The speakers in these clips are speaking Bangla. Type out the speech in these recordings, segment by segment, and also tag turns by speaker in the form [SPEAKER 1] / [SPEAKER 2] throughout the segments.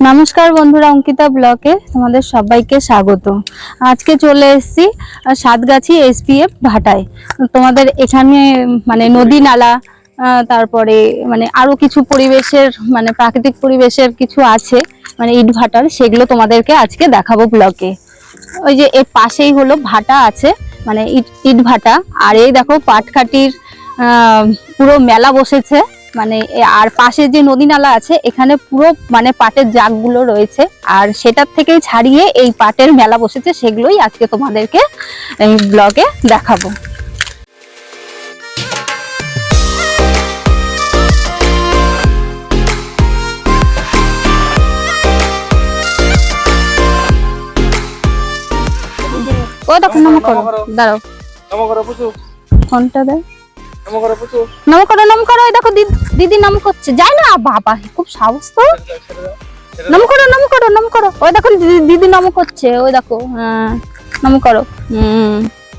[SPEAKER 1] নমস্কার বন্ধুরা, অঙ্কিতা ব্লগে তোমাদের সবাইকে স্বাগত। আজকে চলে এসেছি সাতগাছি এসপিএফ ভাটায়। তোমাদের এখানে মানে নদী নালা, তারপরে মানে আরো কিছু পরিবেশের মানে প্রাকৃতিক পরিবেশের কিছু আছে, মানে ইট ভাটার, সেগুলো তোমাদেরকে আজকে দেখাবো ব্লগে। ওই যে এর পাশেই হলো ভাটা আছে, মানে ইট ভাটা। আর এই দেখো পাটকাঠির পুরো মেলা বসেছে, মানে আর পাশে যে নদী নালা আছে এখানে পুরো মানে পাটের জাগগুলো রয়েছে, আর সেটার থেকেই ছাড়িয়ে এই পাটের মেলা বসেছে, সেগুলোই আজকে তোমাদেরকে এই ব্লগে দেখাবো। ও দেখো নম করো, দাঁড়াও ফোনটা দেয়, নম করো। ওই দেখো দিদি নম করছে, যায় না বাবা, খুব সাহস তো। নম করো। ওই দেখো দিদি নম করছে, ওই দেখো, হ্যাঁ নম করো।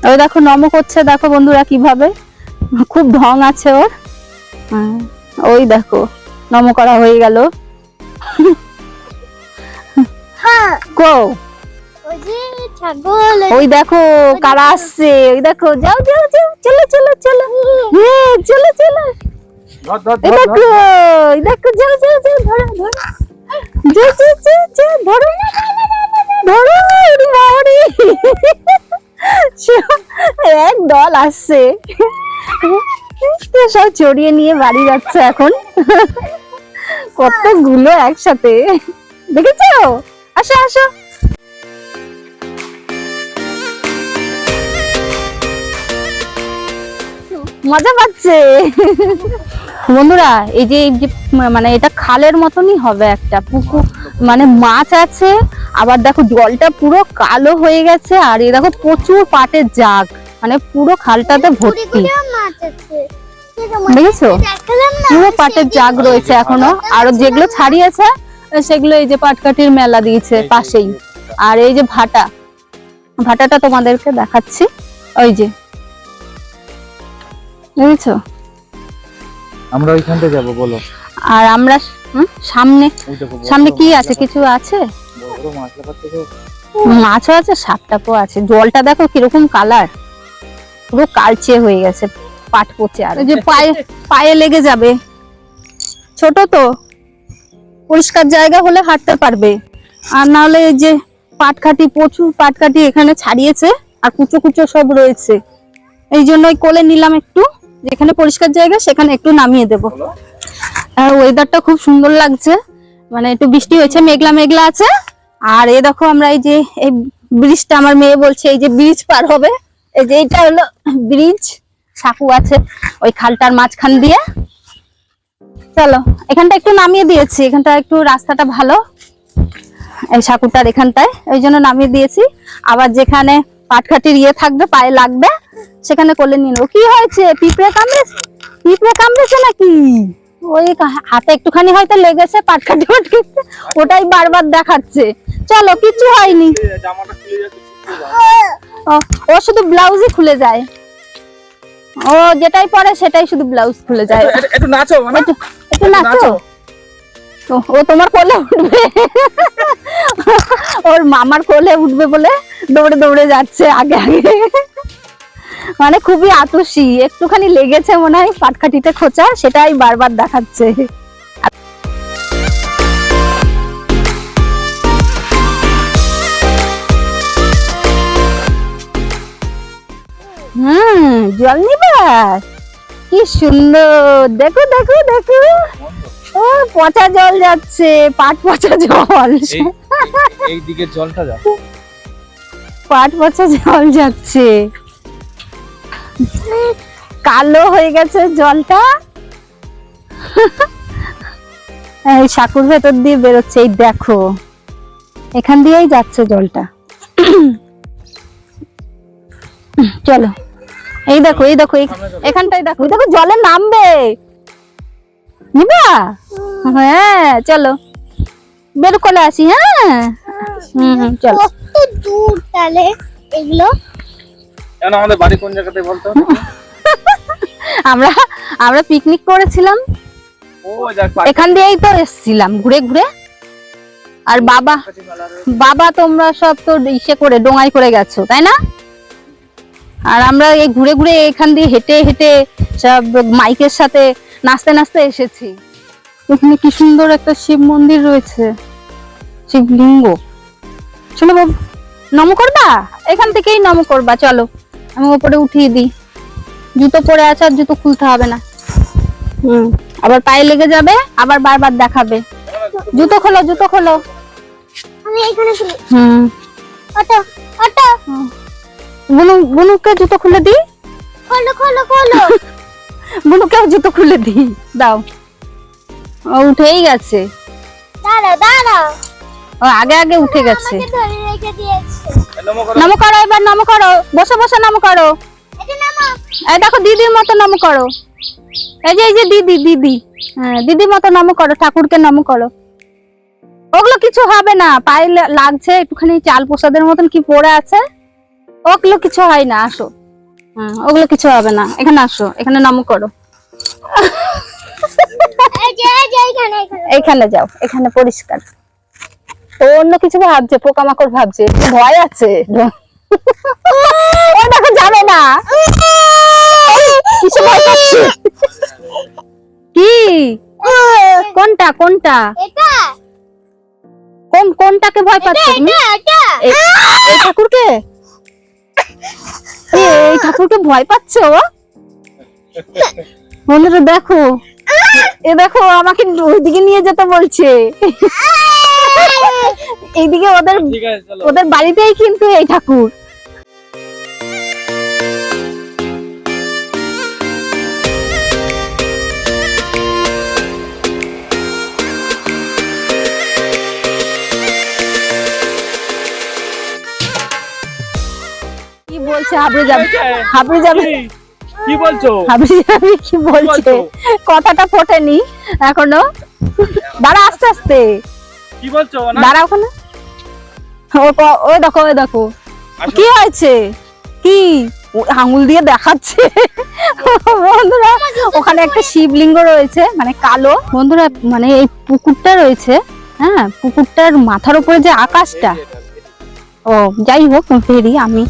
[SPEAKER 1] ওই দেখো নম করছে, দেখো বন্ধুরা কিভাবে, খুব ঢং আছে ওর। ওই দেখো নম করা হয়ে গেল। কো ওই দেখো কারা আসছে, ওই দেখো, যাও চলো চলো, দেখো যাও ধরো এক দল আসছে, সব চড়িয়ে নিয়ে বাড়ি যাচ্ছে এখন, কতগুলো একসাথে, দেখেছো? আসো মজা পাচ্ছে বন্ধুরা। এই যে মানে এটা খালের মতনই হবে, একটা পুকুর, মানে মাছ আছে, আবার দেখো জলটা পুরো কালো হয়ে গেছে, আর এই দেখো প্রচুর পাটের জাগ, মানে পুরো খালটাতে ভর্তি, দেখেছো? পুরো পাটের জাগ রয়েছে এখনো, আর যেগুলো ছাড়িয়েছে সেগুলো এই যে পাটকাঠির মেলা দিয়েছে পাশেই। আর এই যে ভাটাটা তোমাদেরকে দেখাচ্ছি, ওই যে বুঝেছো,
[SPEAKER 2] আমরা ওইখানটা যাব, বলো।
[SPEAKER 1] আর আমরা সামনে কি আছে, কিছু আছে? মাছও আছে, সাপটাপও আছে। জলটা দেখো কিরকম কালার, পুরো কালচে হয়ে গেছে, পাট পচে। আর যে পায়ে লেগে যাবে, ছোট তো, পরিষ্কার জায়গা হলে হাঁটতে পারবে, আর না হলে এই যে পাটকাঠি, প্রচুর পাটকাঠি এখানে ছাড়িয়েছে, আর কুচো কুচো সব রয়েছে, এই জন্যই কোলে নিলাম একটু, যেখানে পরিষ্কার জায়গা সেখানে একটু নামিয়ে দেবো। আর ওয়েদারটা খুব সুন্দর লাগছে, মানে একটু বৃষ্টি হয়েছে, মেঘলা আছে। আর এই দেখো আমরা এই যে এই ব্রিজটা, আমার মেয়ে বলছে এই যে ব্রিজ পার হবে, এই যে এটা হলো ব্রিজ, সাঁকু আছে ওই খালটার মাঝখান দিয়ে। চলো, এখানটা একটু নামিয়ে দিয়েছি, এখানটা একটু রাস্তাটা ভালো, এই সাঁকুটার এখানটায়, ওই জন্য নামিয়ে দিয়েছি। আবার যেখানে পাটকাঠির থাকবে, পায়ে লাগবে, সেখানে কোলে নিয়ে নেবো। কি হয়েছে, পিঁপড়ে কামড়েছে নাকি? ওই হাতে একটুখানি হয়তো লেগেছে, পাটকাঠি ওটাই বারবার দেখাচ্ছে। চলো, কিছু হয়নি, ও শুধু ব্লাউজই খুলে যায়, ও যেটাই পরে সেটাই শুধু ব্লাউজ খুলে যায়।
[SPEAKER 2] একটু নাচো,
[SPEAKER 1] একটু নাচো, ও তোমার কোলে উঠবে, ওর মামার কোলে উঠবে বলে দৌড়ে যাচ্ছে আগে, মানে খুবই আতসী, একটুখানি লেগেছে মনে হয় পাটকাঠিতে খোঁচা, সেটাই বারবার দেখাচ্ছে। জল নিবার, কি সুন্দর, দেখো ও পচা জল যাচ্ছে, পাট পচা জল,
[SPEAKER 2] এই দিকে জলটা যা,
[SPEAKER 1] পাট পচা জল যাচ্ছে, কালো হয়ে গেছে জলটা, এই সাঁকুর ভেতর দিয়ে বেরোচ্ছে, এই দেখো এখান দিয়েই যাচ্ছে জলটা। চলো, এই দেখো এখানটাই দেখো জলে নামবে, নিবা? হ্যাঁ চলো, বের করে আসি। হ্যাঁ চলো।
[SPEAKER 3] কত দূর তাহলে এগুলো?
[SPEAKER 2] কেন আমাদের বাড়ি কোন জায়গাতে বলতো?
[SPEAKER 1] আমরা পিকনিক করেছিলাম, এখান দিয়েই তো এসেছিলাম ঘুরে ঘুরে। আর বাবা বাবা তোমরা সব তো ইসে করে ডোঙায় করে গেছো তাই না? আর আমরা এই ঘুরে ঘুরে এখান দিয়ে হেঁটে হেঁটে সব মাইকের সাথে নাচতে নাচতে এসেছি। এখানে কি সুন্দর একটা শিব মন্দির রয়েছে, শিবলিঙ্গ। চলো বাবু নম করবা, এখান থেকেই নম করবা। চলো আমি উপরে উঠিয়ে দিই। জুতো পরে আছে, আর জুতো খুলতে হবে না। আবার পায়ে লেগে যাবে, আবার বারবার দেখাবে। জুতো খোলো, জুতো খোলো।
[SPEAKER 3] আমি এখানে শুনি।
[SPEAKER 1] ওটা ওটা বুনুকে জুতো খুলে দিই।
[SPEAKER 3] খোলো খোলো খোলো।
[SPEAKER 1] বুনুকেও জুতো খুলে দিই, দাও। ও উঠেই গেছে।
[SPEAKER 3] দাঁড়াও দাঁড়াও।
[SPEAKER 1] ও আগে আগে উঠে গেছে।
[SPEAKER 3] আমাকে ধরে রেখে দিয়েছে।
[SPEAKER 2] নম
[SPEAKER 1] নম
[SPEAKER 2] করো।
[SPEAKER 1] করো, এবার নম করো। বসে বসে নম করো।
[SPEAKER 3] এটা নামো।
[SPEAKER 1] এই দেখো দিদির মতো নম করো। এই যে দিদি দিদি, হ্যাঁ দিদির মতো নম করো, ঠাকুরকে নম করো। ওগুলো কিছু হবে না, পায়ে লাগছে একটুখানি, চাল প্রসাদের মতন কি পড়ে আছে, ওগুলো কিছু হয় না। আসো, ওগুলো কিছু হবে না। এখানে আসো, এখানে নম করো।
[SPEAKER 3] এই যে এখানে এখানে।
[SPEAKER 1] এইখানে যাও, এখানে পরিষ্কার। ও অন্য কিছু ভাবছে, পোকামাকড় ভাবছে, একটু ভয় আছে। ও দেখো যাবে না। কিসে ভয় পাচ্ছে? কি কোনটা কোনটা
[SPEAKER 3] এটা
[SPEAKER 1] কোনটাকে ভয় পাচ্ছে তুমি?
[SPEAKER 3] এটা
[SPEAKER 1] এই ঠাকুরকে, এই ঠাকুরকে ভয় পাচ্ছে ও। বন্ধুরা দেখো, এ দেখো আমাকে ওইদিকে নিয়ে যেতে বলছে। এইদিকে ওদের
[SPEAKER 2] ঠিক আছে চলো।
[SPEAKER 1] ওদের বাড়িতেই কিন্তু এই ঠাকুর। কি বলছে? হাবড়ে যাবে, হাবড়ে যাবে,
[SPEAKER 2] কি বলছো?
[SPEAKER 1] হাবড়ে যাবে কি বলছে? কথাটা ফোটেনি এখনো। দাঁড়া, আস্তে আস্তে
[SPEAKER 2] কি বলছো না?
[SPEAKER 1] দাঁড়া ওখানে। ওই দেখো, ওই দেখো
[SPEAKER 2] আসো।
[SPEAKER 1] কি হয়েছে, কি আঙুল দিয়ে দেখাচ্ছে। বন্ধুরা ওখানে একটা শিবলিঙ্গ রয়েছে, মানে কালো। বন্ধুরা মানে এই পুকুরটা রয়েছে, হ্যাঁ পুকুরটার মাথার উপরে যে আকাশটা, ও যাই হোক ফেরি, আমি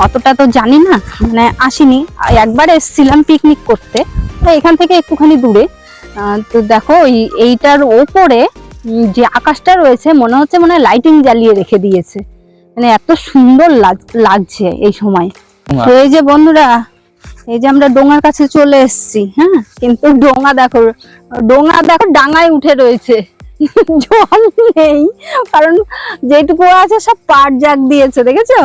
[SPEAKER 1] অতটা তো জানি না, মানে আসিনি। একবার এসেছিলাম পিকনিক করতে, তো এখান থেকে একটুখানি দূরে। তো দেখো এইটার ওপরে যে আকাশটা রয়েছে, মনে হচ্ছে মানে লাইটিং জ্বালিয়ে রেখে দিয়েছে, মানে এত সুন্দর লাগছে এই সময়। তো এই যে বন্ধুরা, এই যে আমরা ডোঙার কাছে চলে এসেছি, হ্যাঁ কিন্তু ডোঙা দেখো ডাঙায় উঠে রয়েছে। জল নেই, কারণ যেটুকু আছে সব পাট জাগ দিয়েছে, দেখেছো?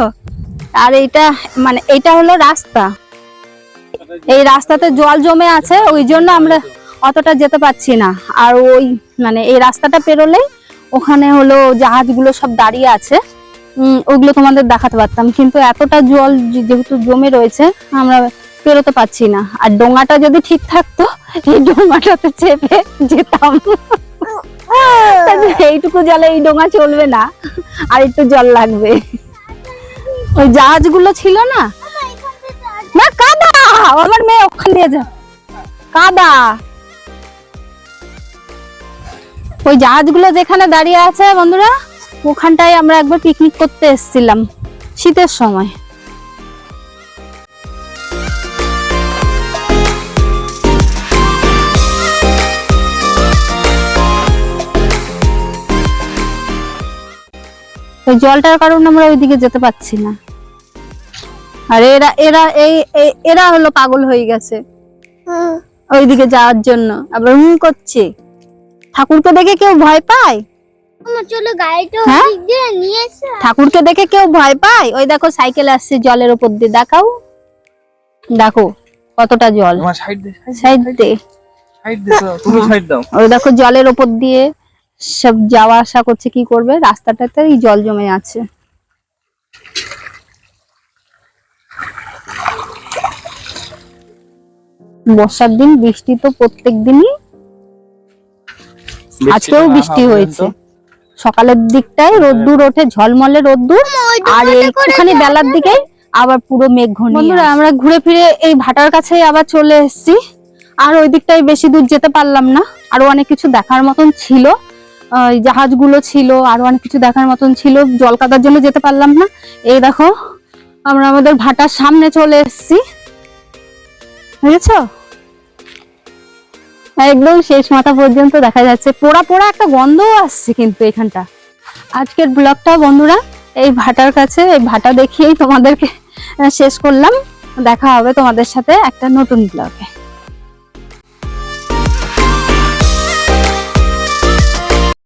[SPEAKER 1] আর এইটা মানে এটা হলো রাস্তা, এই রাস্তাতে জল জমে আছে, ওই জন্য আমরা অতটা যেতে পারছি না। আর ওই মানে এই রাস্তাটা পেরোলেই ওখানে হলো জাহাজগুলো সব দাঁড়িয়ে আছে, ওগুলো তোমাদের দেখাতে পারতাম, কিন্তু এতটা জল যেহেতু জমে রয়েছে আমরা পেরোতে পারছি না। আর ডোঙাটা যদি ঠিক থাকতো, এই ডোঙাটাতে চেপে যেতাম। এইটুকু জলে এই ডোঙা চলবে না, আর একটু জল লাগবে। ওই জাহাজগুলো ছিল না, না কাদা, আমার মেয়ে ওখান দিয়ে যা, কাদা। ওই জাহাজগুলো যেখানে দাঁড়িয়ে আছে বন্ধুরা, ওখানটায় আমরা একবার পিকনিক করতে এসেছিলাম শীতের সময়। ওই জলটার কারণে আমরা ওইদিকে যেতে পারছি না। আর এরা এরা এরা হলো পাগল হয়ে গেছে ওইদিকে যাওয়ার জন্য, আবার করছে। ঠাকুরকে দেখে কেউ ভয় পায়?
[SPEAKER 3] আমার চলো গাড়িটা
[SPEAKER 1] হ্যাঁ?
[SPEAKER 3] ওদিক দিয়ে নিয়ে এসো।
[SPEAKER 1] ঠাকুরকে দেখে কেউ ভয় পায়? ওই দেখো সাইকেল আসছে জলের উপর দিয়ে, দেখাও, দেখো কতটা জল।
[SPEAKER 2] তোমার সাইড দে,
[SPEAKER 1] সাইড দে,
[SPEAKER 2] সাইড দে তো, তুমি সাইড দাও।
[SPEAKER 1] ওই দেখো জলের উপর দিয়ে সব যাওয়া আসা করছে, কি করবে? রাস্তাটাতে এই জল জমে আছে। বর্ষার দিন, বৃষ্টি তো প্রত্যেক দিনই, আজকেও বৃষ্টি হয়েছে। সকালের দিকটায় রোদ্দুর ওঠে, ঝলমলে রোদ্দুর, আর একটুখানি বেলার দিকে আবার পুরো মেঘ ঘনিয়ে। বন্ধুরা আমরা ঘুরে ফিরে এই ভাটার কাছে আবার চলে এসেছি, আর ওই দিকটাই বেশি দূর যেতে পারলাম না, আরো অনেক কিছু দেখার মতন ছিল, ওই জাহাজগুলো ছিল, আরো অনেক কিছু দেখার মতন ছিল, জল কাদার জন্য যেতে পারলাম না। এই দেখো আমরা আমাদের ভাটার সামনে চলে এসেছি, বুঝেছো? একদম শেষ মাথা পর্যন্ত দেখা যাচ্ছে, পোড়া পোড়া একটা গন্ধও আসছে কিন্তু এখানটা। আজকের ব্লগটা বন্ধুরা এই ভাটার কাছে, এই ভাটা দেখিয়েই তোমাদেরকে শেষ করলাম। দেখা হবে তোমাদের সাথে একটা নতুন ব্লগে।